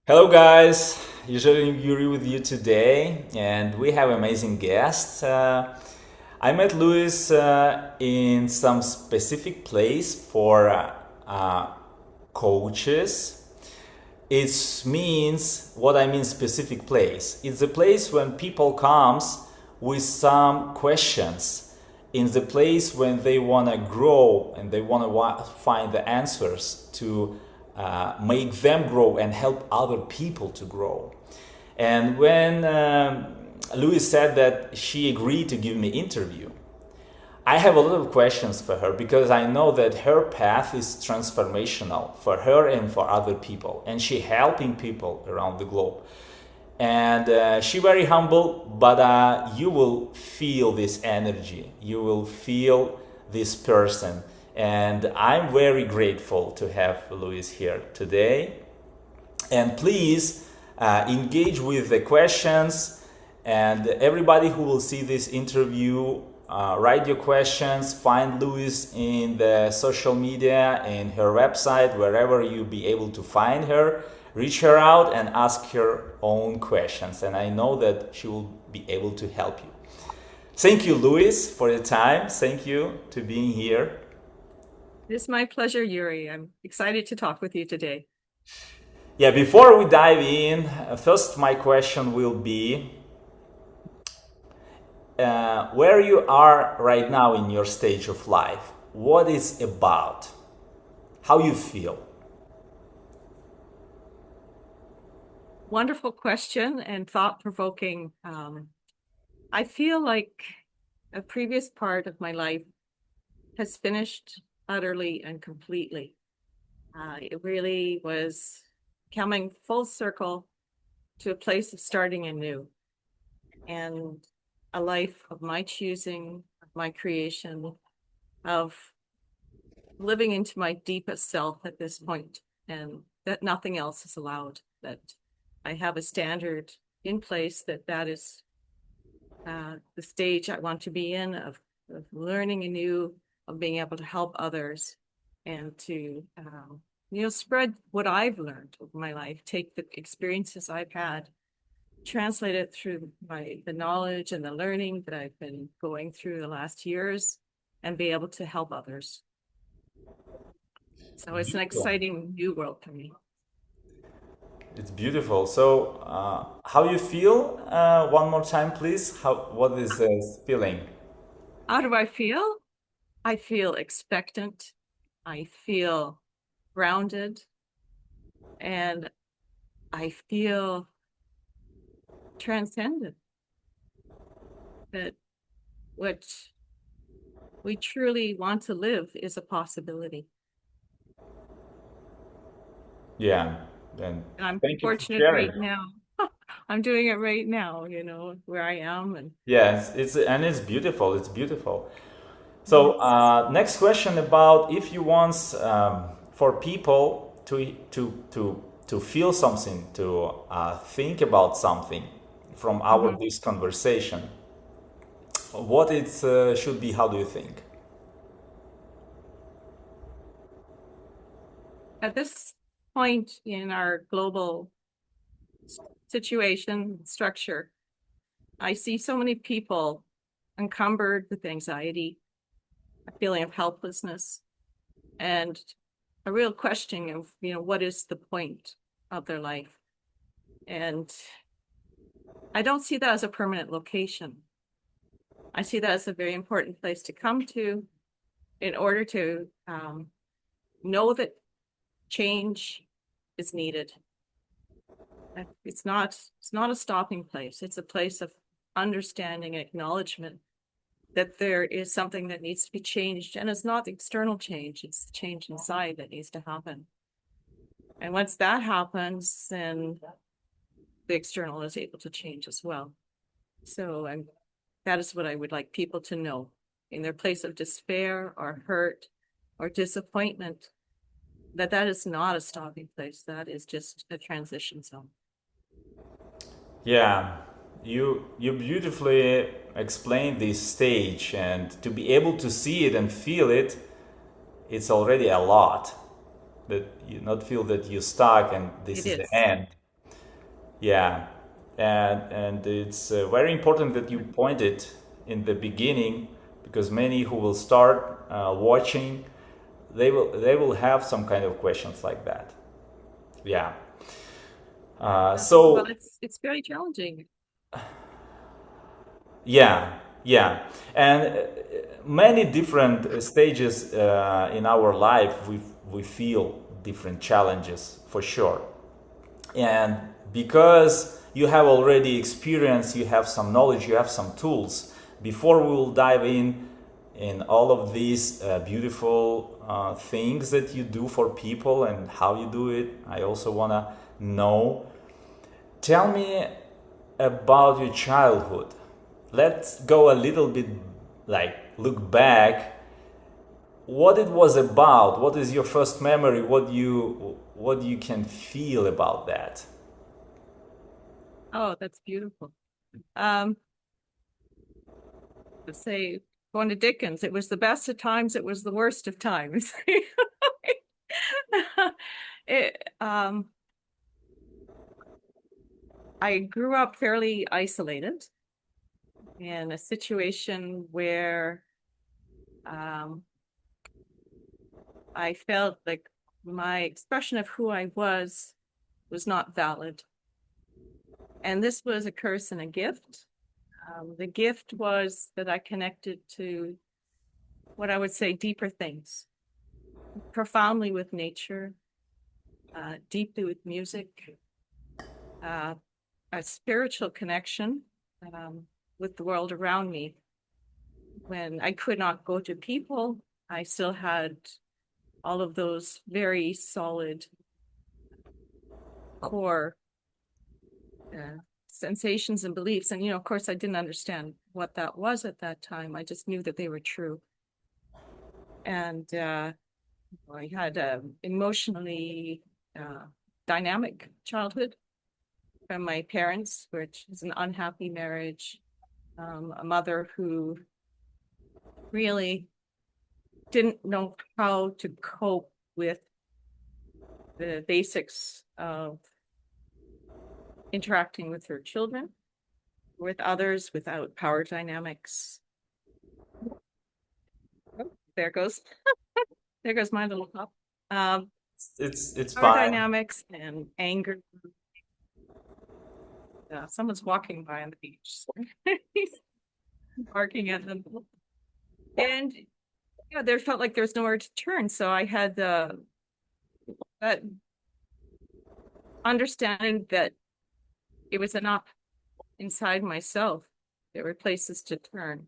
Hello, guys. Usually Yuri with you today, and we have amazing guests. I met Louis in some specific place for coaches. It means what I mean specific place. It's a place when people comes with some questions. In the place when they want to grow and they want to find the answers to make them grow and help other people to grow. And when Louis said that she agreed to give me interview, I have a lot of questions for her because I know that her path is transformational for her and for other people, and she helping people around the globe. And she very humble, but you will feel this energy. You will feel this person, and I'm very grateful to have Louise here today. And please engage with the questions, and everybody who will see this interview, write your questions, find Louise in the social media, in her website, wherever you be able to find her. Reach her out and ask her own questions, and I know that she will be able to help you. Thank you, Louise, for your time. Thank you to being here. It's my pleasure, Yuri. I'm excited to talk with you today. Yeah, before we dive in, first my question will be where you are right now in your stage of life. What is about? How you feel? Wonderful question and thought-provoking. I feel like a previous part of my life has finished utterly and completely. It really was coming full circle to a place of starting anew and a life of my choosing, of my creation, of living into my deepest self at this point, and that nothing else is allowed, that I have a standard in place that is the stage I want to be in of learning anew, of being able to help others and to spread what I've learned over my life, take the experiences I've had, translate it through the knowledge and the learning that I've been going through the last years, and be able to help others. So it's an Beautiful. exciting new world for me. It's beautiful. So, how you feel? One more time, please. How? What is the feeling? How do I feel? I feel expectant. I feel grounded, and I feel transcendent, that what we truly want to live is a possibility. Yeah, and And I'm thank you for fortunate sharing. right now. I'm doing it right now, where I am. And Yes, it's and it's beautiful. It's beautiful. So, yes. next question about if you want for people to feel something, to think about something from our Mhm. this conversation, what it should be. How do you think? At this point in our global situation structure, I see so many people encumbered with anxiety, a feeling of helplessness, and a real questioning of, what is the point of their life? And I don't see that as a permanent location. I see that as a very important place to come to in order to know that change is needed. It's not a stopping place. It's a place of understanding and acknowledgement that there is something that needs to be changed. And it's not external change, it's the change inside that needs to happen. And once that happens, then the external is able to change as well. So that is what I would like people to know in their place of despair or hurt or disappointment, that is not a stopping place. That is just a transition zone. Yeah, you beautifully explained this stage, and to be able to see it and feel it, it's already a lot. That you not feel that you're stuck and this It is the is. end. Yeah, and it's very important that you pointed in the beginning, because many who will start watching, they will have some kind of questions like that. Yeah. Well, So it's very challenging. yeah, yeah, and many different stages in our life we feel different challenges for sure. And because you have already experience, you have some knowledge, you have some tools, before we will dive in all of these beautiful things that you do for people and how you do it, I also want to know, tell me about your childhood. Let's go a little bit, like, look back what it was about. What is your first memory? What you can feel about that? Oh, that's beautiful. Um, let's say going to Dickens, it was the best of times, it was the worst of times. It, I grew up fairly isolated in a situation where um, I felt like my expression of who I was not valid. And this was a curse and a gift. The gift was that I connected to what I would say deeper things, profoundly with nature, deeply with music, uh, a spiritual connection um, with the world around me. When I could not go to people, I still had all of those very solid core uh, sensations and beliefs. And, of course, I didn't understand what that was at that time. I just knew that they were true. And I had an emotionally dynamic childhood from my parents, which is an unhappy marriage, a mother who really didn't know how to cope with the basics of interacting with her children, with others, without power dynamics. Oh, there goes my little pup. Um, It's Power fine. dynamics and anger. Someone's walking by on the beach. He's barking at them. And there felt like there was nowhere to turn. So I had that understanding that it was enough inside myself. There were places to turn.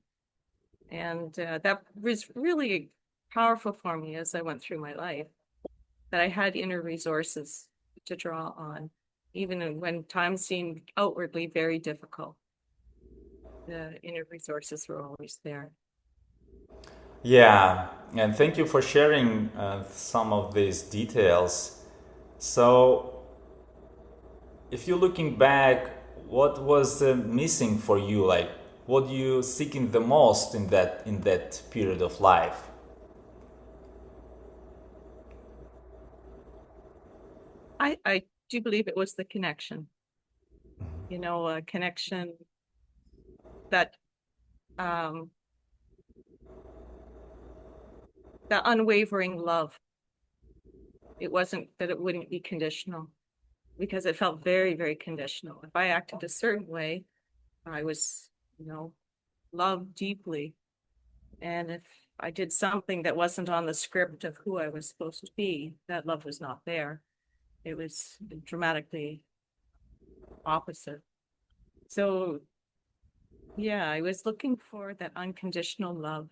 And that was really powerful for me as I went through my life, that I had inner resources to draw on, even when times seemed outwardly very difficult. The inner resources were always there. Yeah, and thank you for sharing some of these details. So, if you're looking back, what was missing for you? Like, what you seeking the most in that period of life? I do believe it was the connection, a connection that um, that unwavering love. It wasn't that it wouldn't be conditional, because it felt very, very conditional. If I acted a certain way, I was, loved deeply. And if I did something that wasn't on the script of who I was supposed to be, that love was not there. It was dramatically opposite. So, yeah, I was looking for that unconditional love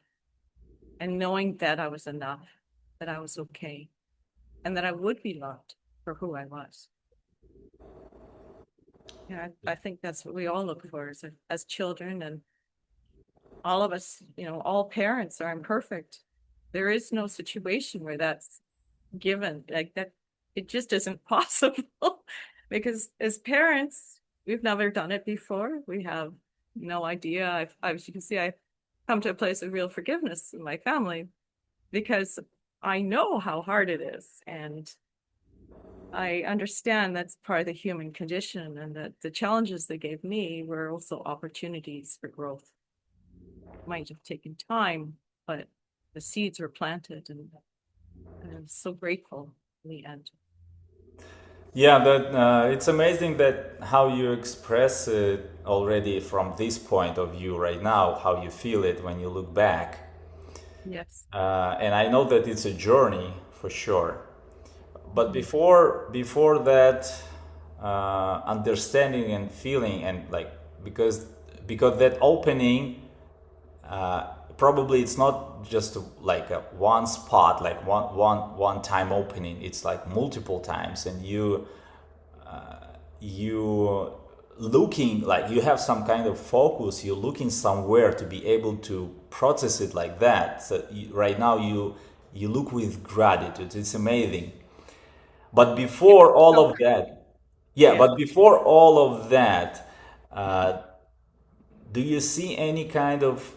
and knowing that I was enough, that I was okay, and that I would be loved for who I was. Yeah, I think that's what we all look for as children, and all of us, all parents are imperfect. There is no situation where that's given, like that. It just isn't possible because as parents, we've never done it before. We have no idea. As you can see, I've come to a place of real forgiveness in my family because I know how hard it is. And I understand that's part of the human condition, and that the challenges they gave me were also opportunities for growth. Might have taken time, but the seeds were planted, and I'm so grateful in the end. Yeah, that it's amazing that how you express it already from this point of view right now, how you feel it when you look back. Yes. And I know that it's a journey for sure. But Mhm. before that, understanding and feeling and like because that opening, probably it's not just like a one spot, like one time opening. It's like multiple times, and you looking like you have some kind of focus. You're looking somewhere to be able to process it like that. So right now you look with gratitude. It's amazing. But Yeah, before all so of that, yeah, yeah. but before all of that, uh, do you see any kind of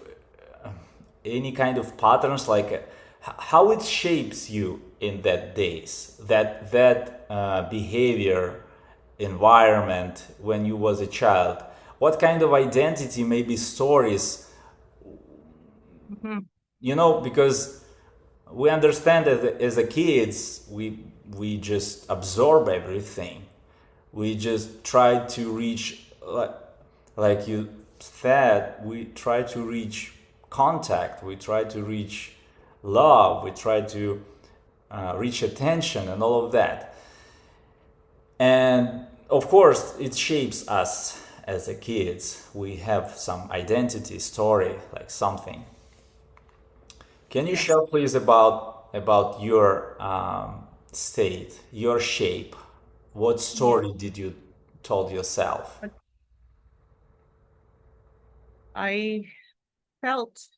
patterns like how it shapes you in that days, that behavior, environment when you was a child? What kind of identity, maybe stories, Mhm. because we understand that as a kids we just absorb everything. We just try to reach, like you said, we try to reach contact, we try to reach love, we try to reach attention and all of that. And of course it shapes us as a kids. We have some identity story, like something. Can you Yes. share, please, about your state, your shape? What Yeah. story did you told yourself? But I felt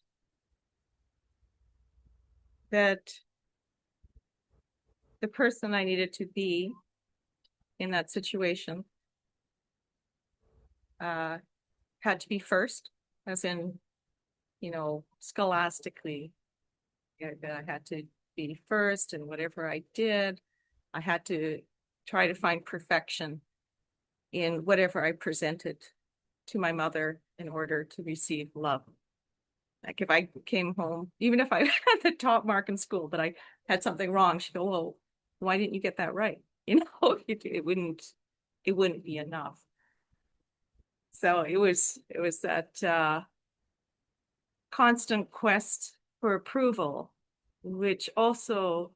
that the person I needed to be in that situation uh, had to be first, as in, scholastically, that I had to be first, and whatever I did, I had to try to find perfection in whatever I presented to my mother in order to receive love. Like if I came home, even if I had the top mark in school, but I had something wrong, she'd go, "Well, why didn't you get that right?" It wouldn't be enough. So it was that constant quest for approval, which also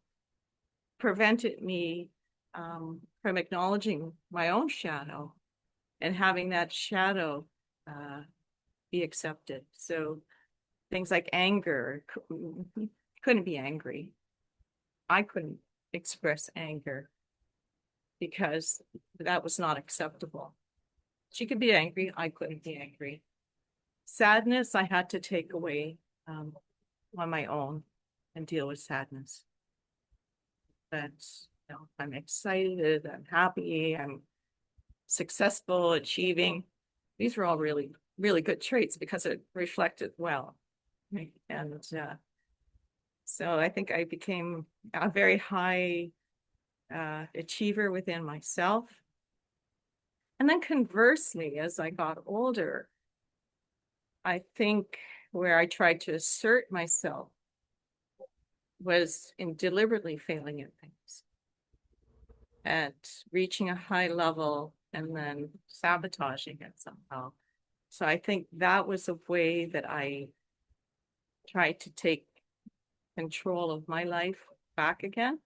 prevented me from acknowledging my own shadow and having that shadow uh, be accepted. So things like anger, couldn't be angry. I couldn't express anger because that was not acceptable. She could be angry, I couldn't be angry. Sadness, I had to take away um, on my own and deal with sadness. That I'm excited, I'm happy, I'm successful, achieving. These were all really, really good traits because it reflected well. And so I think I became a very high achiever within myself. And then conversely, as I got older, I think where I tried to assert myself was in deliberately failing at things, at reaching a high level and then sabotaging it somehow. So I think that was a way that I tried to take control of my life back again,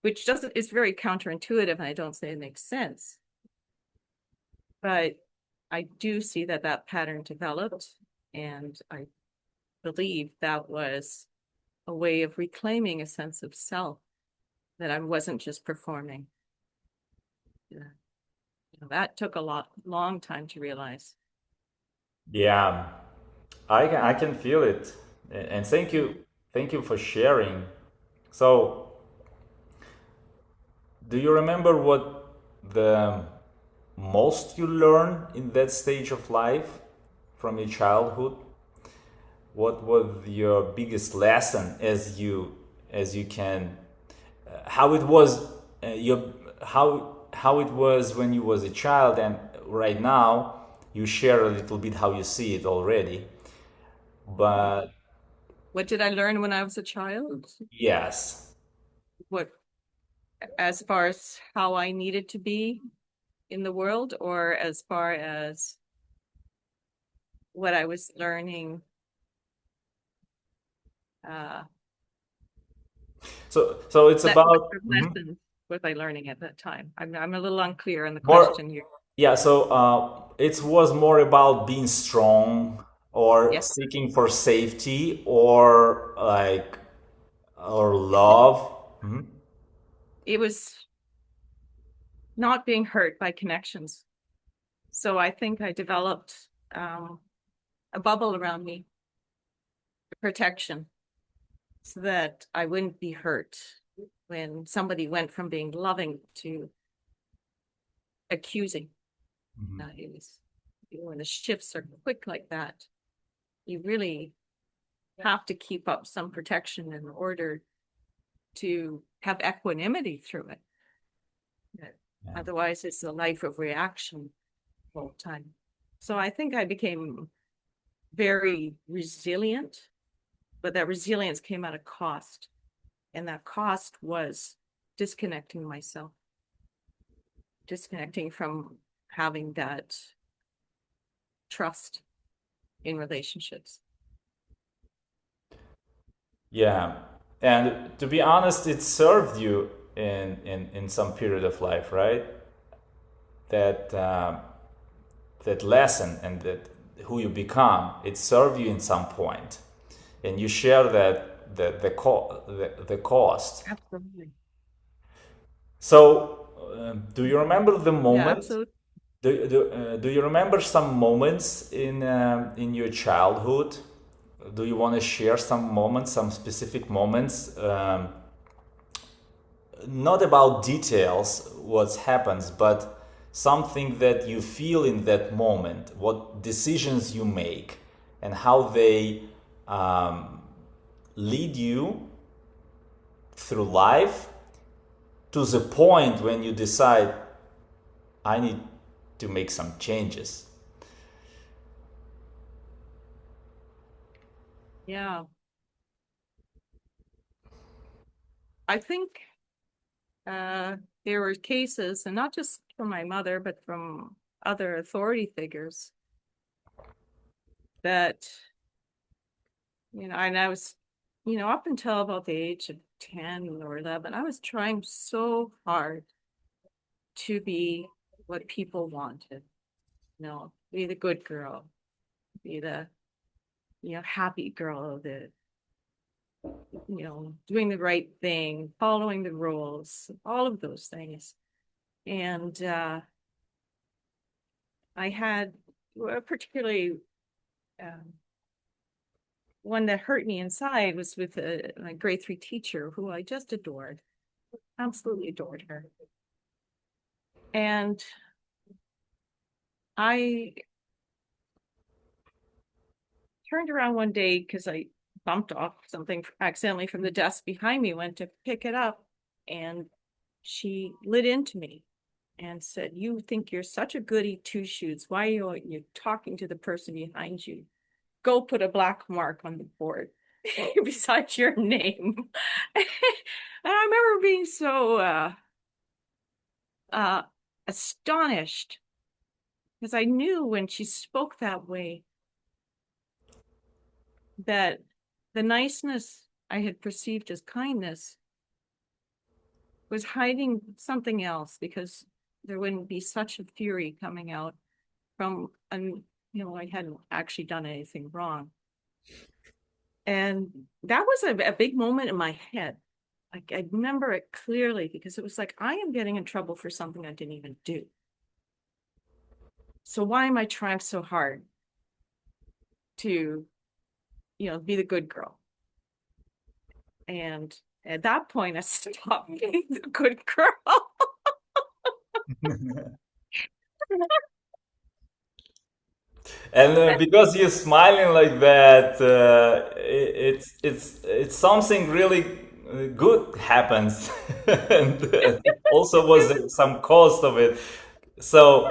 which doesn't is very counterintuitive, and I don't say it makes sense. But I do see that that pattern developed, and I believe that was a way of reclaiming a sense of self, that I wasn't just performing. Yeah. That took a long time to realize. Yeah, I can feel it, and thank you for sharing. So, do you remember what the most you learn in that stage of life from your childhood? What was your biggest lesson as you can how it was your how it was when you was a child, and right now you share a little bit how you see it already. But What did I learn when I was a child? yes. What, as far as how I needed to be in the world, or as far as what I was learning? Uh, So it's what about sort of lessons was I learning at that time? I'm a little unclear on the more. question here. Yeah, so it was more about being strong or Yes, seeking for safety or like or love. Mhm. it was not being hurt by connections. So I think I developed a bubble around me, protection, so that I wouldn't be hurt when somebody went from being loving to accusing. It was, when the shifts are quick like that, you really have to keep up some protection in order to have equanimity through it. Yeah. Otherwise, it's a life of reaction the whole time. So I think I became very resilient, but that resilience came at a cost. And that cost was disconnecting myself, disconnecting from having that trust in relationships. Yeah. And to be honest, it served you in some period of life, right? That that lesson and that who you become, it served you in some point, and you share that the cost. Absolutely. So, do you remember the Yeah, moment? absolutely. Do you remember some moments in your childhood? Do you want to share some moments, some specific moments? Not about details, what happens, but something that you feel in that moment, what decisions you make, and how they um, lead you through life to the point when you decide, I need to make some changes. Yeah. I think uh, there were cases, and not just from my mother, but from other authority figures that, and I was, up until about the age of 10 or 11, I was trying so hard to be what people wanted, be the good girl, be the, happy girl, doing the right thing, following the rules, all of those things. And I had particularly um, one that hurt me inside was with my grade 3 teacher who I just adored, absolutely adored her. And I turned around one day because I bumped off something accidentally from the desk behind me, went to pick it up, and she lit into me and said, "You think you're such a goody two shoes. Why are you talking to the person behind you? Go put a black mark on the board beside your name." And I remember being so uh, astonished because I knew when she spoke that way that the niceness I had perceived as kindness was hiding something else, because there wouldn't be such a fury coming out from, I hadn't actually done anything wrong. And that was a big moment in my head. Like, I remember it clearly because it was like, I am getting in trouble for something I didn't even do. So why am I trying so hard to, be the good girl? And at that point, I stopped being the good girl. And because you're smiling like that, it's something really good happens, and also was some cost of it. So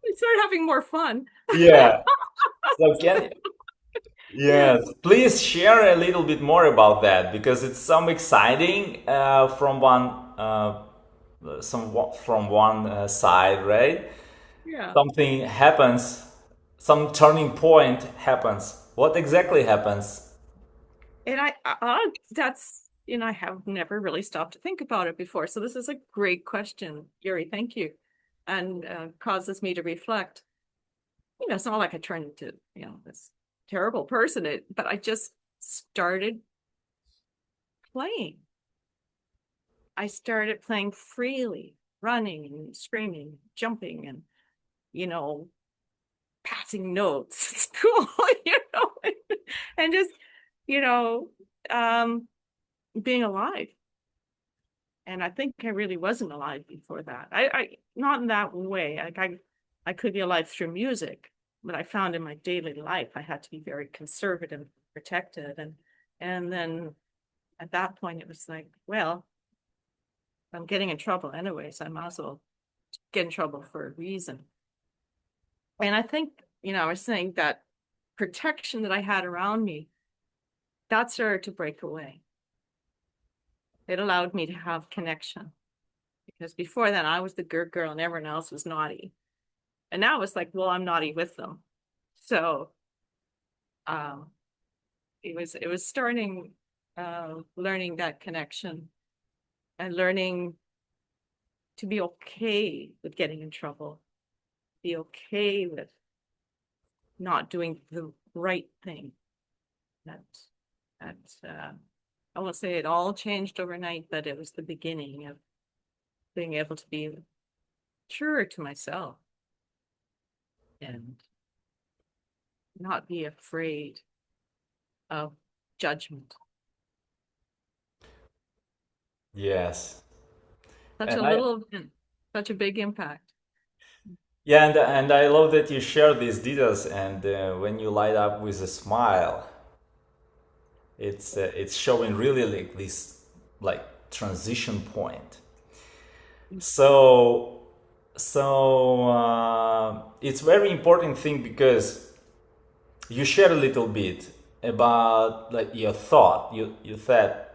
We started having more fun. yeah. So yes, please share a little bit more about that because it's some exciting from one side, right? Yeah. Something happens, some turning point happens. What exactly happens? And that's, I have never really stopped to think about it before. So this is a great question, Yuri. Thank you. And causes me to reflect. It's not like I turned into, this terrible person, but I just started playing. I started playing freely, running and screaming, jumping, and, you know, passing notes at school, and just, you know, um, being alive. And I think I really wasn't alive before that. I not in that way. Like I could be alive through music, but I found in my daily life I had to be very conservative, protected, and then at that point it was like, well, I'm getting in trouble anyways. I might as well get in trouble for a reason. And I think, I was saying that protection that I had around me, that started to break away. It allowed me to have connection because before then I was the good girl and everyone else was naughty. And now it's like, well, I'm naughty with them. So um, it was starting learning that connection and learning to be okay with getting in trouble, be okay with not doing the right thing. That that I won't say it all changed overnight, but it was the beginning of being able to be truer to myself and not be afraid of judgment. Yes. Such And a little event, such a big impact. yeah, and I love that you share these details. And when you light up with a smile, it's showing really like this like transition point. So it's very important thing because you share a little bit about like your thought. You said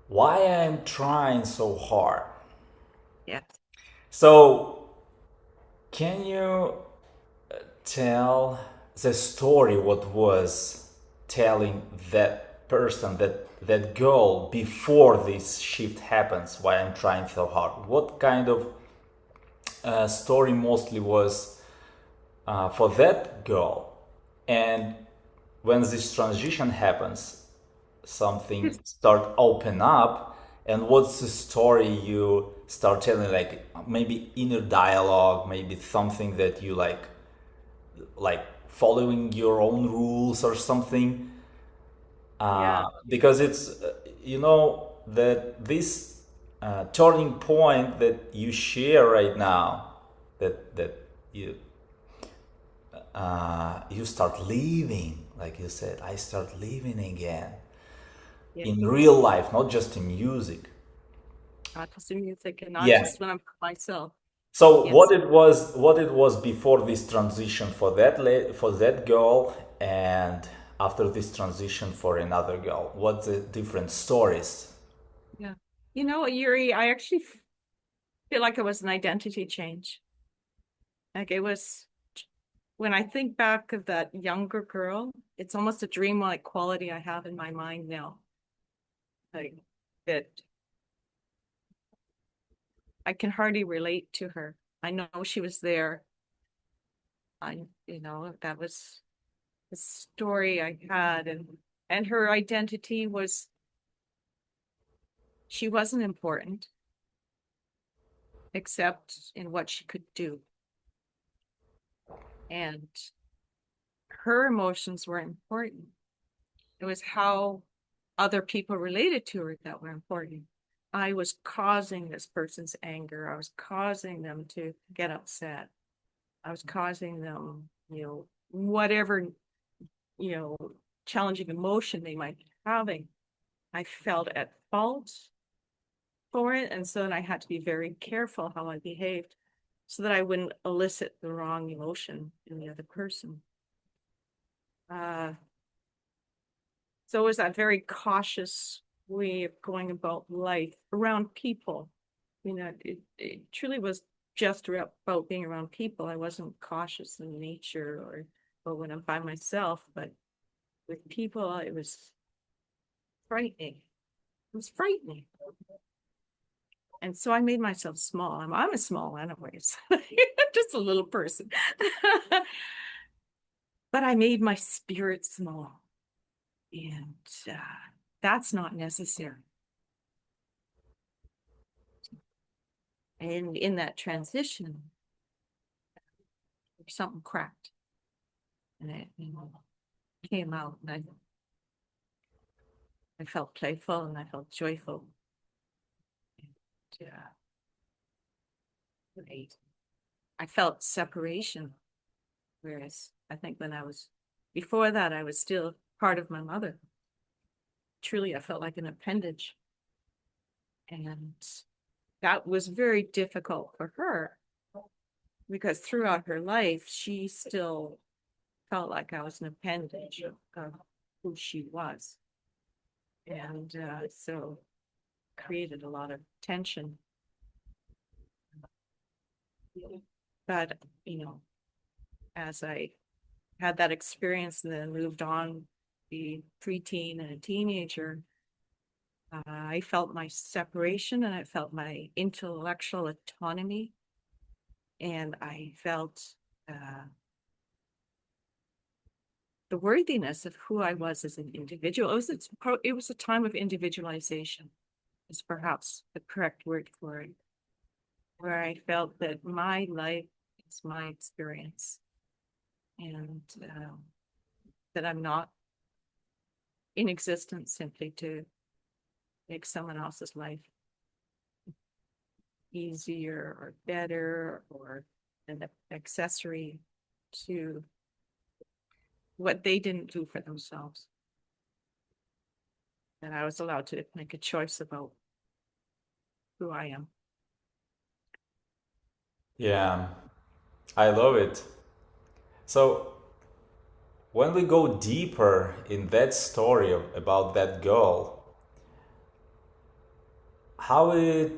why I'm trying so hard. Yes. So can you tell the story what was telling that person that girl before this shift happens why I'm trying so hard? What kind of story mostly was for that girl? And when this transition happens, something Yes. start open up, and what's the story you start telling, like maybe inner dialogue, maybe something that you like following your own rules or something, Yeah. because it's that this turning point that you share right now, that you you start living, like you said, I start living again Yeah. in real life, not just in music. Not just in music and not Yeah. just when I'm myself. So Yes. what it was before this transition for for that girl, and after this transition for another girl, what the different stories? Yeah. Yuri, I actually feel like it was an identity change. Like it was when I think back of that younger girl, it's almost a dreamlike quality I have in my mind now. Like that I can hardly relate to her. I know she was there. That was the story I had, and her identity was she wasn't important except in what she could do. And her emotions were important. It was how other people related to her that were important. I was causing this person's anger. I was causing them to get upset. I was causing them, whatever, you know, challenging emotion they might be having. I felt at fault for it. And so then I had to be very careful how I behaved so that I wouldn't elicit the wrong emotion in the other person. So it was that very cautious way of going about life around people. It truly was just about being around people. I wasn't cautious in nature or when I'm by myself, but with people, it was frightening. It was frightening. And so I made myself small. I'm a small anyways. I'm just a little person. But I made my spirit small. And that's not necessary. And in that transition, something cracked. And it came out. And I felt playful and I felt joyful. And, I felt separation. Whereas I think before that, I was still part of my mother. Truly, I felt like an appendage. And that was very difficult for her because throughout her life, she still felt like I was an appendage of who she was. And so created a lot of tension. But, as I had that experience and then moved on, be preteen and a teenager, I felt my separation and I felt my intellectual autonomy. And I felt the worthiness of who I was as an individual. It was a time of individualization, is perhaps the correct word for it, where I felt that my life is my experience and that I'm not in existence simply to make someone else's life easier or better or an accessory to what they didn't do for themselves. And I was allowed to make a choice about who I am. Yeah, I love it. So, when we go deeper in that story about that girl, how it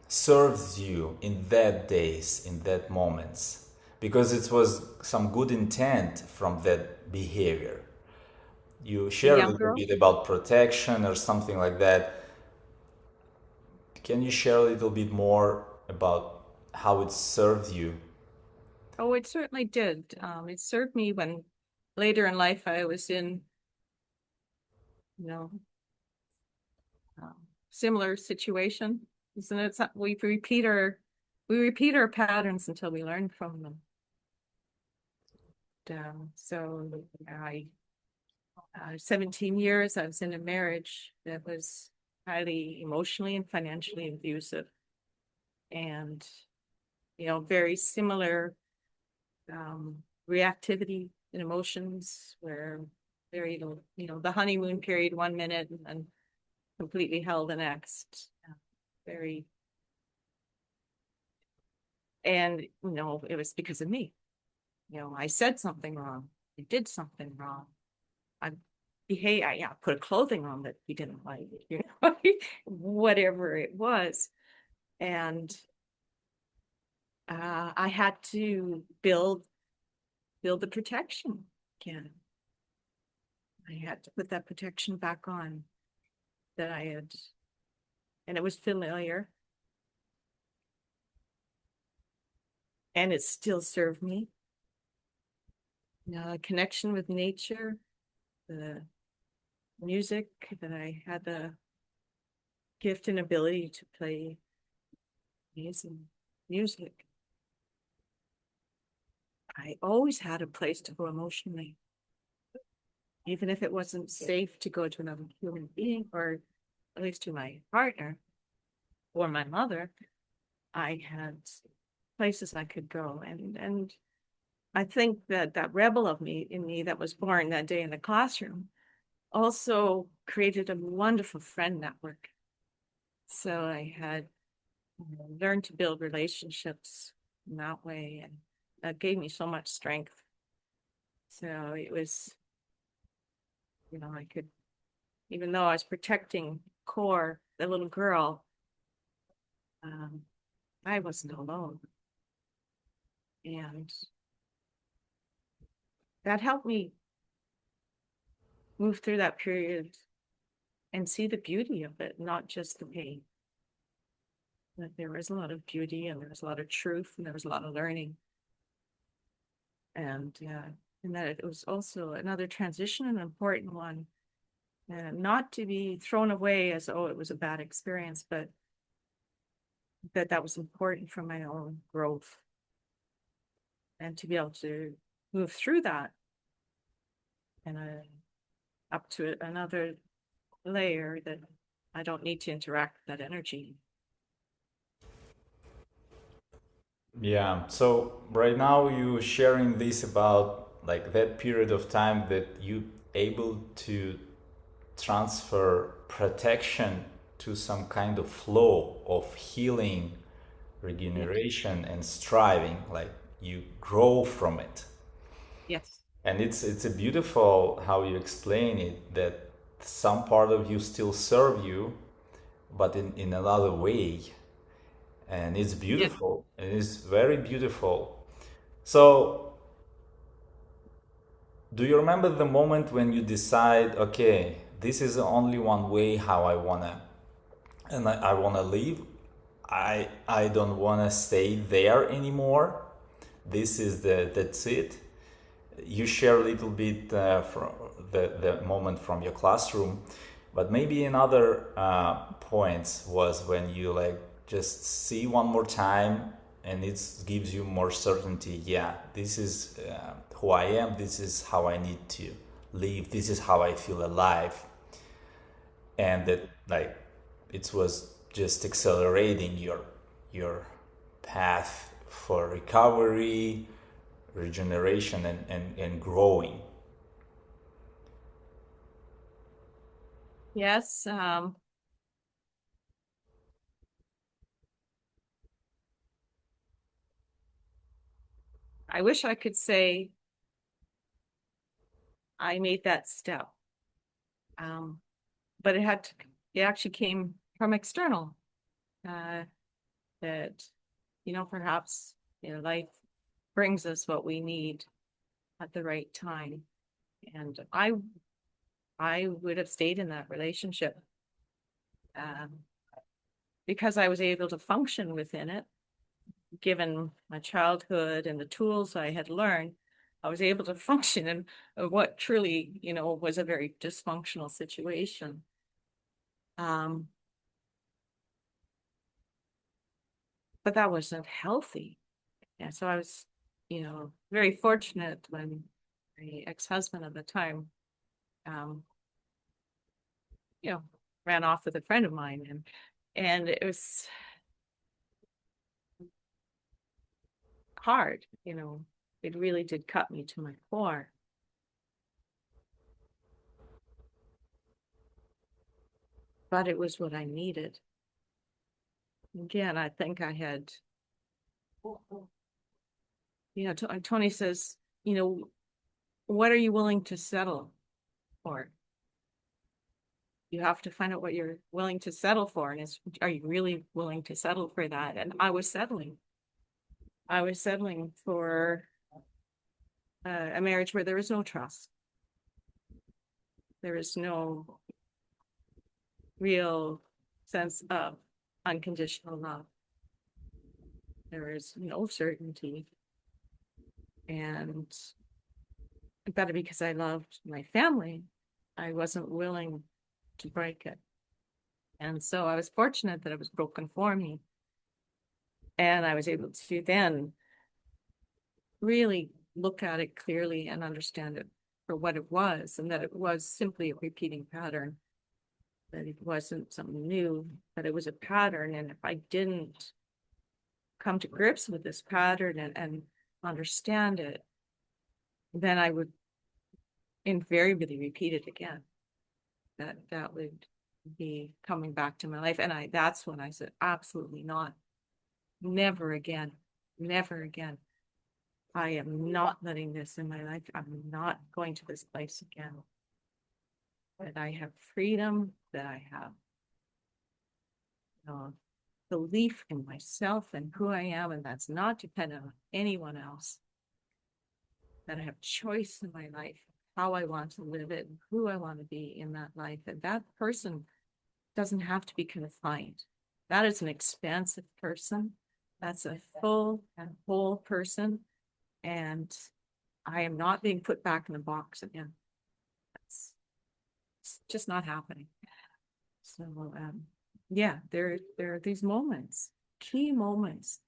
serves you in that days, in that moments, because it was some good intent from that behavior. You The share a young little girl. bit about protection or something like that. Can you share a little bit more about how it served you? Oh, it certainly did. It served me when later in life I was in, you know, similar situation. Isn't it? We repeat our patterns until we learn from them. So I 17 years I was in a marriage that was highly emotionally and financially abusive, and very similar reactivity and emotions where very the honeymoon period 1 minute and then completely hell the next. Very, and it was because of me. I said something wrong. I did something wrong. I put a clothing on that he didn't like, whatever it was. And I had to build the protection again. I had to put that protection back on that I had, and it was familiar. And it still served me. A connection with nature, the music that I had the gift and ability to play amazing music. I always had a place to go emotionally, even if it wasn't safe to go to another human being, or at least to my partner or my mother. I had places I could go, and I think that rebel in me that was born that day in the classroom also created a wonderful friend network. So I had learned to build relationships in that way, and that gave me so much strength. So it was, I could, even though I was protecting Core, the little girl, um, I wasn't alone. And that helped me move through that period and see the beauty of it, not just the pain. That there was a lot of beauty, and there was a lot of truth, and there was a lot of learning. And that it was also another transition, an important one, not to be thrown away as, oh, it was a bad experience, but that was important for my own growth, and to be able to move through that and up to another layer that I don't need to interact with that energy. Yeah. So right now you sharing this about like that period of time that you able to transfer protection to some kind of flow of healing, Yes. regeneration, and striving. Like you grow from it. Yes. And it's a beautiful how you explain it, that some part of you still serve you, but in another way. And it's Yes. beautiful. It is very beautiful. So do you remember the moment when you decide, okay, this is only one way how I wanna, and I wanna live. I don't wanna stay there anymore. This is that's it. You share a little bit from the moment from your classroom, but maybe another points was when you like just see one more time, and it gives you more certainty. Yeah, this is who I am. This is how I need to live. This is how I feel alive. And that like it was just accelerating your path for recovery, regeneration, and growing. Yes. I wish I could say I made that step. Um, but it actually came from external, uh, that, perhaps, life brings us what we need at the right time. And I would have stayed in that relationship, um, because I was able to function within it, given my childhood and the tools I had learned. I was able to function in what truly, was a very dysfunctional situation. Um, but that wasn't healthy. Yeah, so I was, very fortunate when my ex-husband at the time, um, you know, ran off with a friend of mine, and it was hard, it really did cut me to my core. But it was what I needed. Again, I think I had, Tony says, what are you willing to settle for? You have to find out what you're willing to settle for. And are you really willing to settle for that? And I was settling. I was settling for a marriage where there was no trust. There is no real sense of unconditional love. There is no certainty. And but because I loved my family, I wasn't willing to break it. And so I was fortunate that it was broken for me. And I was able to then really look at it clearly and understand it for what it was, and that it was simply a repeating pattern, that it wasn't something new, but it was a pattern. And if I didn't come to grips with this pattern and understand it, then I would invariably repeat it again. that would be coming back to my life. And that's when I said, absolutely not. Never again. Never again. I am not letting this in my life. I'm not going to this place again. That I have freedom, that I have belief in myself and who I am, and that's not dependent on anyone else. That I have choice in my life, how I want to live it, and who I want to be in that life. And that person doesn't have to be confined. That is an expansive person. That's a full and whole person. And I am not being put back in the box again. It's just not happening. So, yeah, there are these moments, key moments.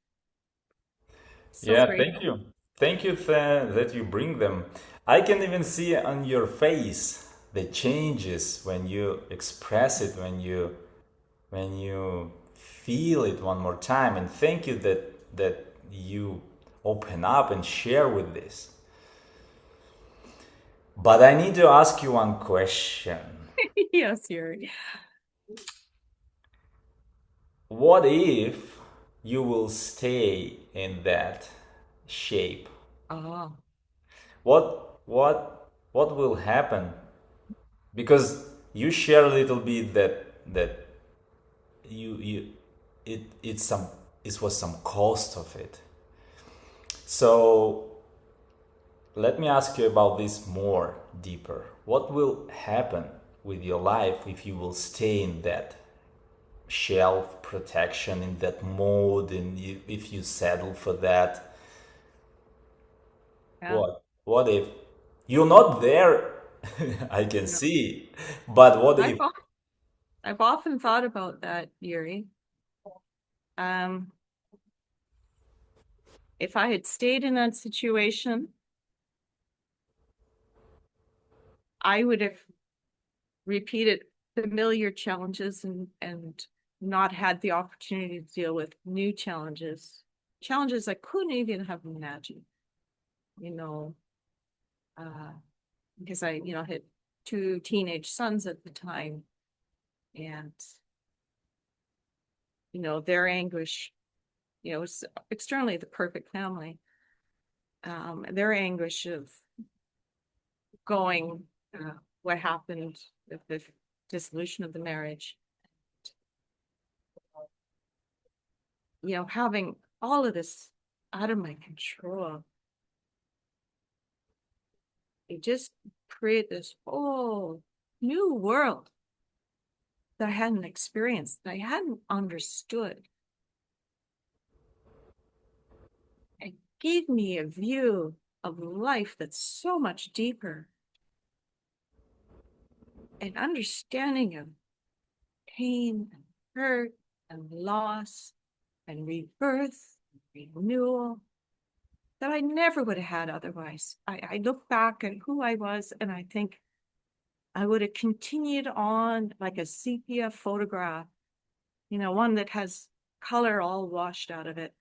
So Yeah, great. thank you. Thank you that you bring them. I can even see on your face the changes when you express it, when you feel it one more time. And thank you that you open up and share with this. But I need to ask you one question. Yes, Yuri. What if you will stay in that shape? Oh, What will happen? Because you share a little bit that you it's some it was some cost of it. So let me ask you about this more deeper. What will happen with your life if you will stay in that shelf protection, in that mode, and if you settle for that? yeah. What if you're not there? I can Yeah. see, but what I've if? al- I've often thought about that, Yuri. Um, if I had stayed in that situation, I would have repeated familiar challenges and not had the opportunity to deal with new challenges I couldn't even have imagined, you know, uh, because I, had two teenage sons at the time, and, their anguish, was externally the perfect family. Their anguish of going, what happened with the dissolution of the marriage, having all of this out of my control. It just created this whole new world that I hadn't experienced, that I hadn't understood. It gave me a view of life that's so much deeper, an understanding of pain and hurt and loss and rebirth, and renewal that I never would have had otherwise. I look back at who I was and I think I would have continued on like a sepia photograph, one that has color all washed out of it.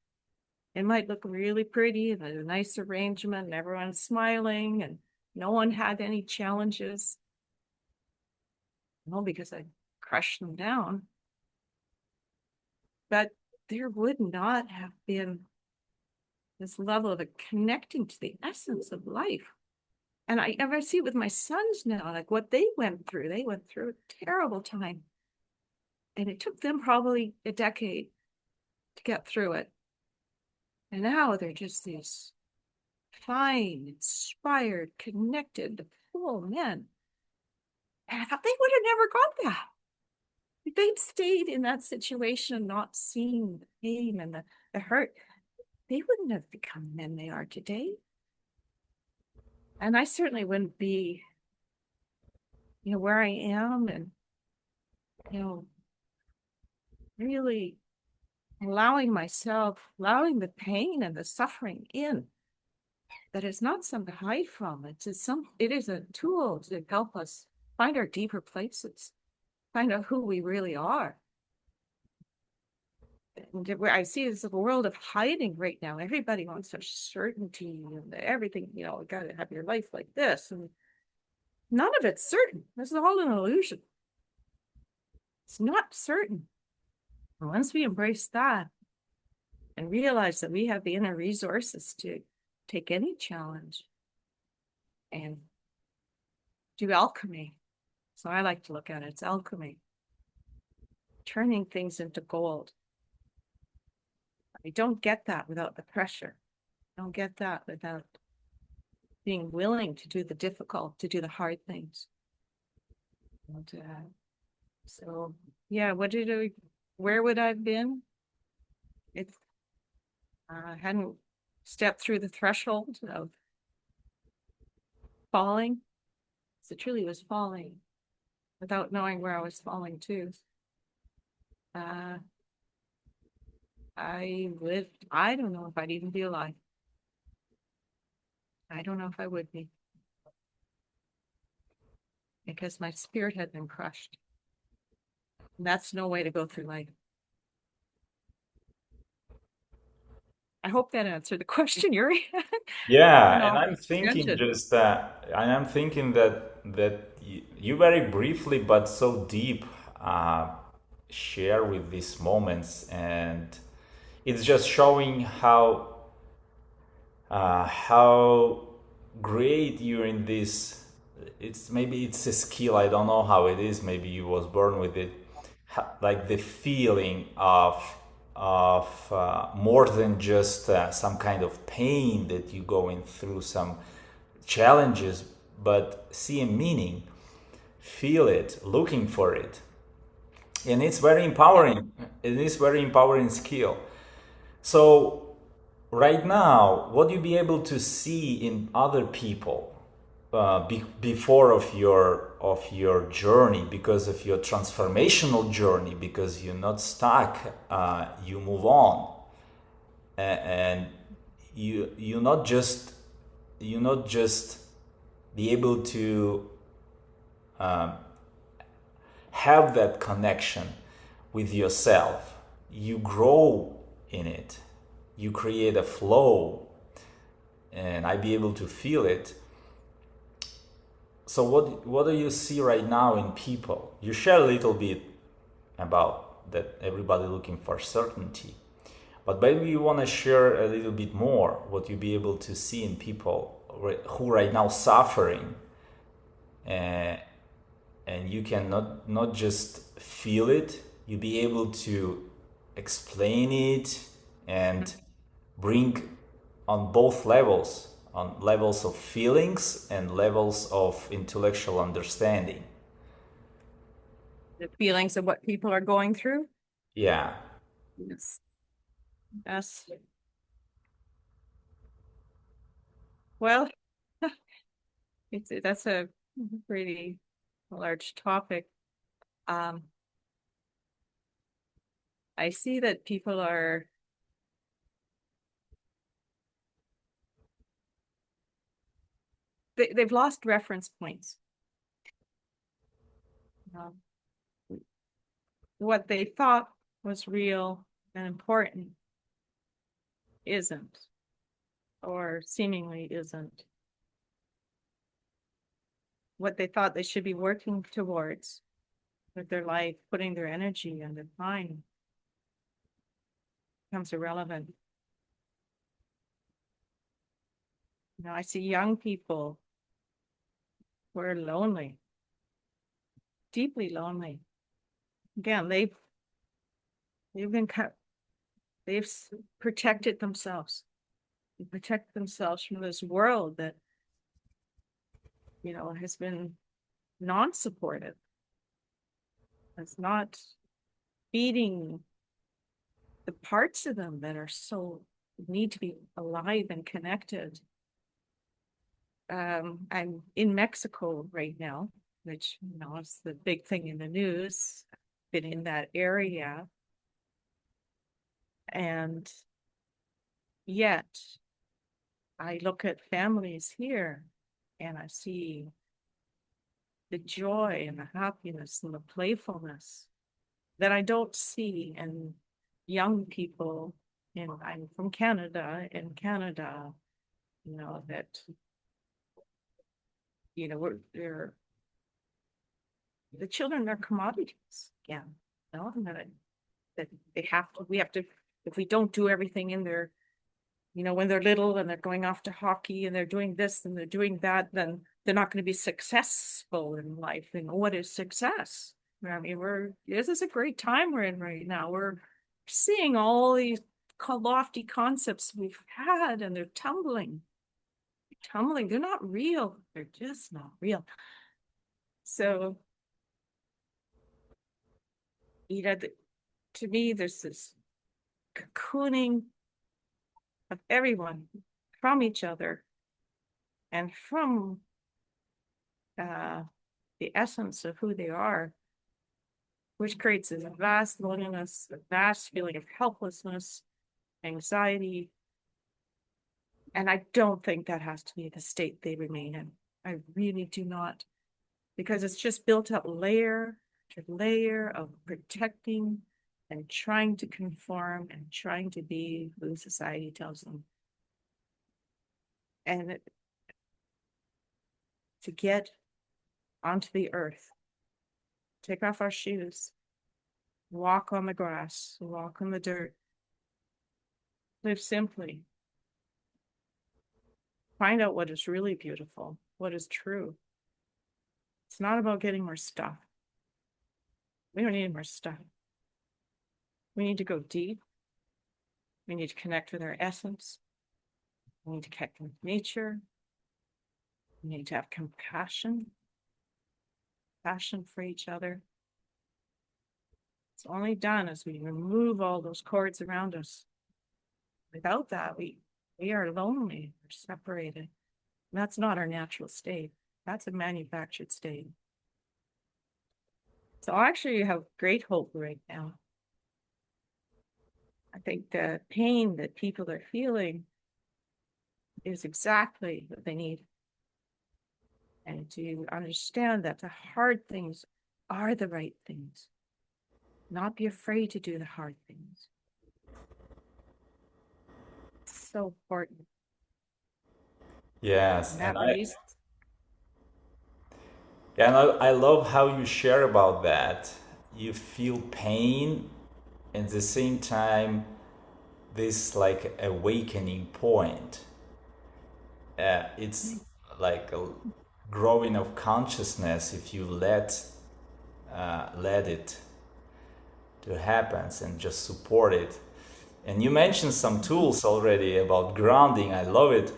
It might look really pretty and a nice arrangement and everyone's smiling and no one had any challenges. No, because I crushed them down. But there would not have been this level of connecting to the essence of life. And I see it with my sons now, like what they went through. They went through a terrible time. And it took them probably a decade to get through it. And now they're just these fine, inspired, connected, cool men. And I thought they would have never got that. If they'd stayed in that situation, not seeing the pain and the hurt, they wouldn't have become the men they are today. And I certainly wouldn't be, where I am and, really allowing the pain and the suffering in. That is not something to hide from. It is a tool to help us find our deeper places, find out who we really are. And where I see this world of hiding right now. Everybody wants such certainty and everything, you got to have your life like this. And none of it's certain. This is all an illusion. It's not certain. And once we embrace that and realize that we have the inner resources to take any challenge and do alchemy. So I like to look at it, it's alchemy, turning things into gold. I don't get that without the pressure. I don't get that without being willing to do the difficult, to do the hard things. And, so yeah, where would I have been? It's I hadn't stepped through the threshold of falling. So truly was falling without knowing where I was falling to. I don't know if I'd even be alive. I don't know if I would be. Because my spirit had been crushed. And that's no way to go through life. I hope that answered the question, Yuri. Yeah, And and I'll I'm thinking tangent. just that, and I'm thinking that you very briefly but so deep uh, share with these moments, and it's just showing how great you're in this. It's maybe it's a skill. I don't know how it is. Maybe you was born with it. Like the feeling of more than just some kind of pain that you going through some challenges, but see a meaning, feel it, looking for it, and it's very empowering. It is very empowering skill. So right now, what you be able to see in other people before of your journey, because of your transformational journey, because you're not stuck, you move on, and you not just be able to have that connection with yourself. You grow in it. You create a flow, and I be able to feel it. So what do you see right now in people? You share a little bit about that everybody looking for certainty, but maybe you want to share a little bit more what you be able to see in people who right now suffering, and you can not just feel it, you be able to explain it and bring on both levels, on levels of feelings and levels of intellectual understanding. The feelings of what people are going through. Yeah. Yes. Yes. Well, that's a pretty large topic. Um, I see that people they've lost reference points. Um, what they thought was real and important isn't, or seemingly isn't. What they thought they should be working towards with their life, putting their energy and their time, becomes irrelevant. I see young people who are lonely, deeply lonely. Again, they've been cut. They've protected themselves. They protect themselves from this world that has been non-supportive. It's not feeding the parts of them that are so need to be alive and connected. I'm in Mexico right now, which is the big thing in the news. Been in that area, and yet I look at families here, and I see the joy and the happiness and the playfulness that I don't see in young people. And I'm from Canada. In Canada, that we're the children are commodities. Yeah. No, that they have to, we have to, if we don't do everything in their, when they're little and they're going off to hockey and they're doing this and they're doing that, then they're not going to be successful in life. And what is success? I mean, this is a great time we're in right now. We're seeing all these lofty concepts we've had, and they're tumbling. They're not real. They're just not real. So, to me, there's this cocooning of everyone from each other and from the essence of who they are, which creates this vast loneliness, a vast feeling of helplessness, anxiety. And I don't think that has to be the state they remain in. I really do not, because it's just built up layer to layer of protecting and trying to conform and trying to be who society tells them. And to get onto the earth, take off our shoes, walk on the grass, walk on the dirt, live simply, find out what is really beautiful, what is true. It's not about getting more stuff. We don't need more stuff. We need to go deep. We need to connect with our essence. We need to connect with nature. We need to have compassion for each other. It's only done as we remove all those cords around us. Without that, we are lonely, we're separated. And that's not our natural state. That's a manufactured state. So I actually have great hope right now. I think the pain that people are feeling is exactly what they need. And to understand that the hard things are the right things. Not be afraid to do the hard things. It's so important. Yes, And that release. I love how you share about that. You feel pain, and at the same time, this like awakening point. It's like a growing of consciousness if you let it to happen and just support it. And you mentioned some tools already about grounding. I love it.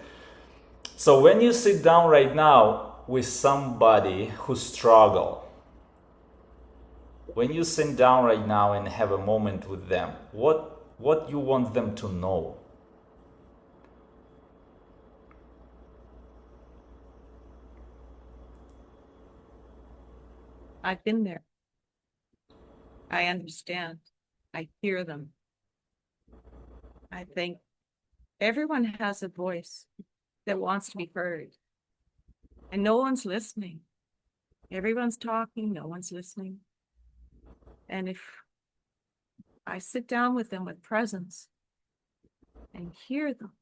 So when you sit down right now with somebody who struggle, when you sit down right now and have a moment with them, what you want them to know? I've been there. I understand. I hear them. I think everyone has a voice that wants to be heard. And no one's listening. Everyone's talking, no one's listening. And if I sit down with them with presence and hear them,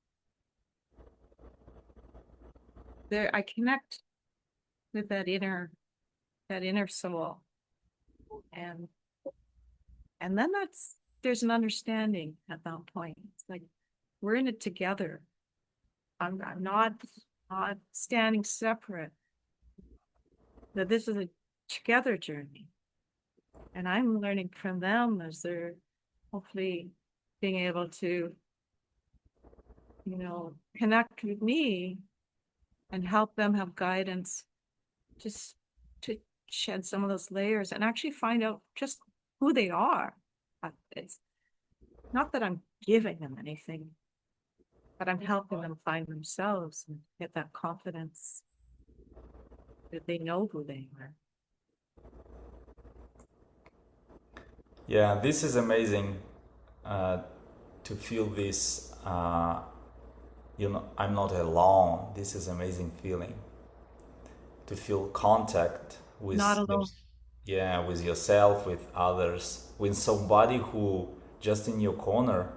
I connect with that inner soul. And then there's an understanding at that point. It's like we're in it together. I'm not standing separate. That this is a together journey. And I'm learning from them as they're hopefully being able to, connect with me and help them have guidance just to shed some of those layers and actually find out just who they are. It's not that I'm giving them anything, but I'm helping them find themselves and get that confidence that they know who they are. Yeah, this is amazing to feel this. I'm not alone. This is amazing feeling to feel contact with Not alone. with yourself, with others, with somebody who just in your corner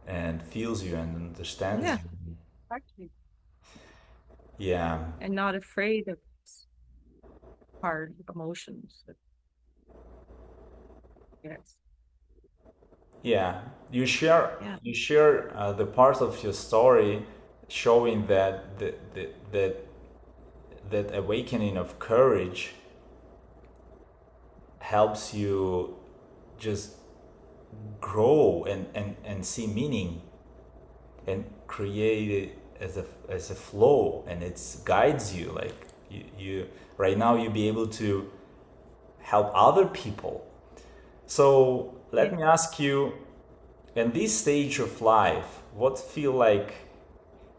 and feels you and understands Yeah, you. actually. Yeah. And not afraid of hard emotions. Yes. Yeah, Yeah. you share the part of your story showing that that awakening of courage helps you just grow and see meaning and create it as a flow, and it guides you like you right now you be able to help other people. So let me ask you, in this stage of life, what feel like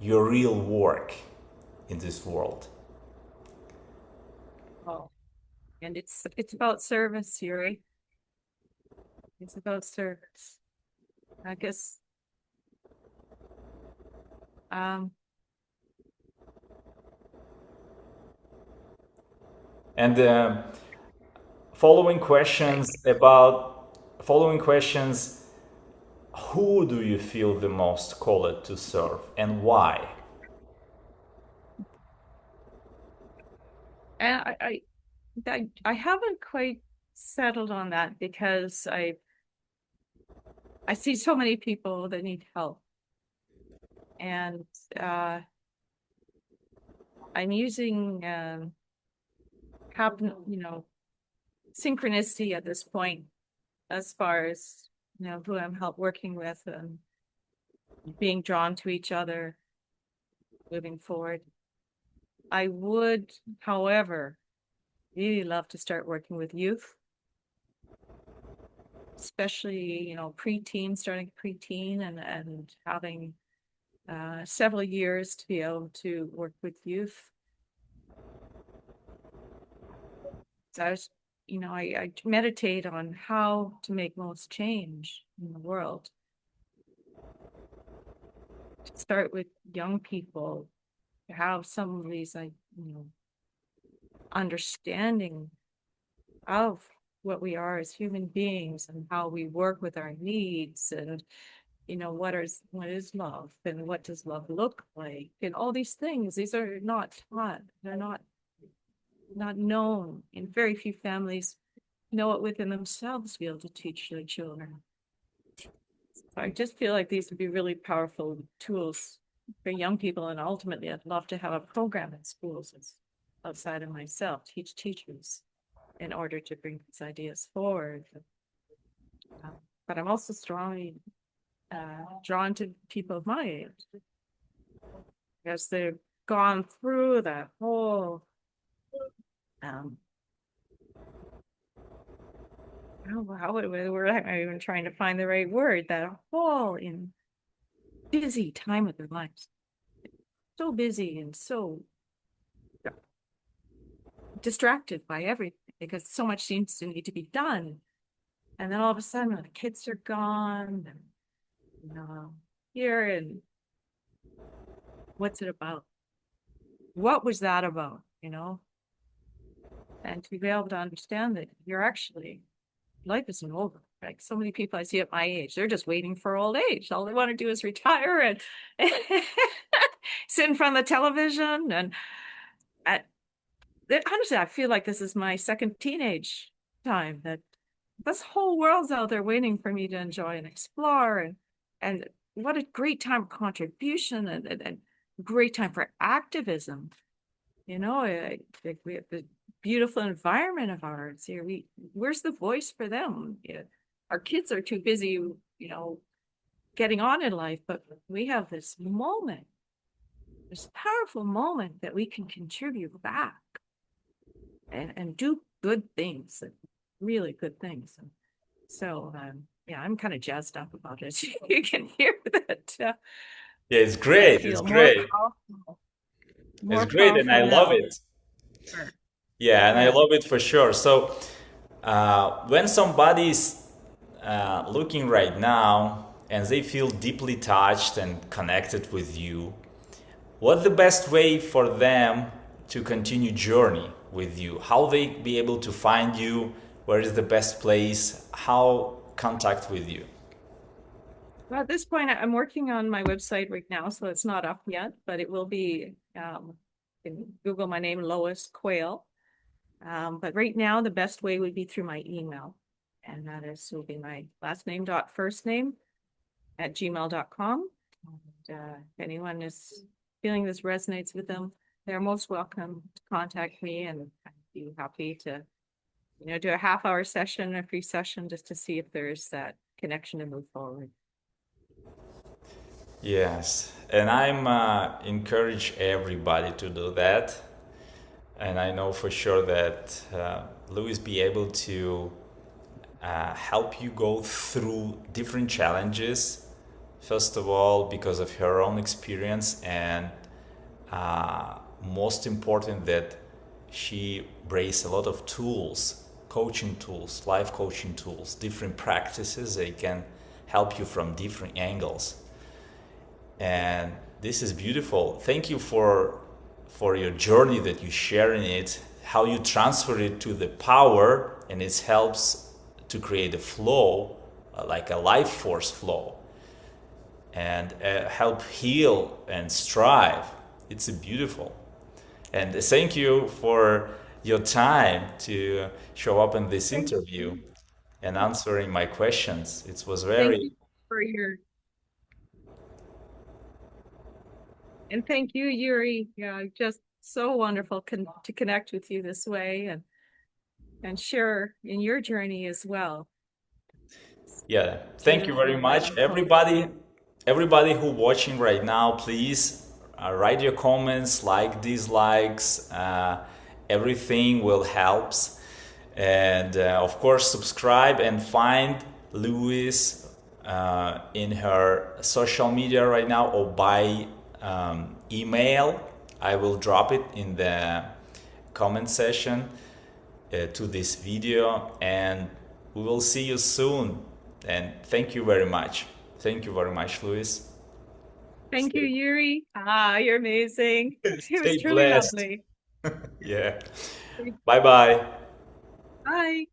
your real work in this world? Oh, and it's about service, Yuri. It's about service. I guess um And following questions about following questions, who do you feel the most called to serve and why? and I haven't quite settled on that because I see so many people that need help. And uh I'm using happen, synchronicity at this point as far as who I'm help working with and being drawn to each other moving forward. I would, however, really love to start working with youth, especially, preteen, starting preteen and having several years to be able to work with youth. So I meditate on how to make most change in the world. To start with young people, to have some of these, understanding of what we are as human beings and how we work with our needs and what is love and what does love look like and all these things. These are not taught. They're not known, and very few families know it within themselves to be able to teach their children. I just feel like these would be really powerful tools for young people, and ultimately I'd love to have a program in schools outside of myself, teach teachers in order to bring these ideas forward. But I'm also strongly drawn to people of my age because they've gone through that whole um, we're not even trying to find the right word, that whole in busy time of their lives, so busy and so distracted by everything because so much seems to need to be done. And then all of a sudden, the kids are gone, and here and what's it about? What was that about? And to be able to understand that you're actually life isn't over. Like so many people I see at my age, they're just waiting for old age. All they want to do is retire and sit in front of the television. And I, honestly, I feel like this is my second teenage time. That this whole world's out there waiting for me to enjoy and explore. And what a great time for contribution and great time for activism. We have the beautiful environment of ours here. Where's the voice for them? Yeah. Our kids are too busy, getting on in life, but we have this moment, this powerful moment that we can contribute back and do good things, really good things. And so, yeah, I'm kind of jazzed up about it. You can hear that. Yeah, it's I great. It's feel more great. powerful, It's more great, and I powerful love now. it. Yeah, and I Yeah. love it for sure. So, when somebody's looking right now and they feel deeply touched and connected with you, what's the best way for them to continue journey with you? How they be able to find you? Where is the best place? How contact with you? Well, at this point, I'm working on my website right now, so it's not up yet, but it will be. You can Google my name, Lois Quayle, But right now, the best way would be through my email. And that will be my last name dot first name at gmail.com. And if anyone is feeling this resonates with them, they're most welcome to contact me, and I'd be happy to, do a half-hour session, a free session, just to see if there's that connection to move forward. Yes, and I'm encourage everybody to do that, and I know for sure that Louis be able to help you go through different challenges. First of all, because of her own experience, and most important that she brings a lot of tools, coaching tools, life coaching tools, different practices. They can help you from different angles, and this is beautiful. Thank you for your journey that you share in it, how you transfer it to the power, and it helps to create a flow, like a life force flow, and help heal and strive. It's beautiful. And thank you for your time to show up in this Thank interview you. and answering my questions. It was Thank very, you for and thank you, Yuri. Yeah, just so wonderful to connect with you this way and share in your journey as well. yeah. Thank you very Beautiful much, writing quote. everybody who watching right now. Please write your comments, like, dislikes. Everything will helps, and of course subscribe and find Louise in her social media right now, or by email. I will drop it in the comment section to this video, and we will see you soon. And thank you very much. Thank you very much, Louise. Thank you, Stay, Yuri. You're amazing. It was stay truly blessed. lovely. Yeah. Bye bye. Bye.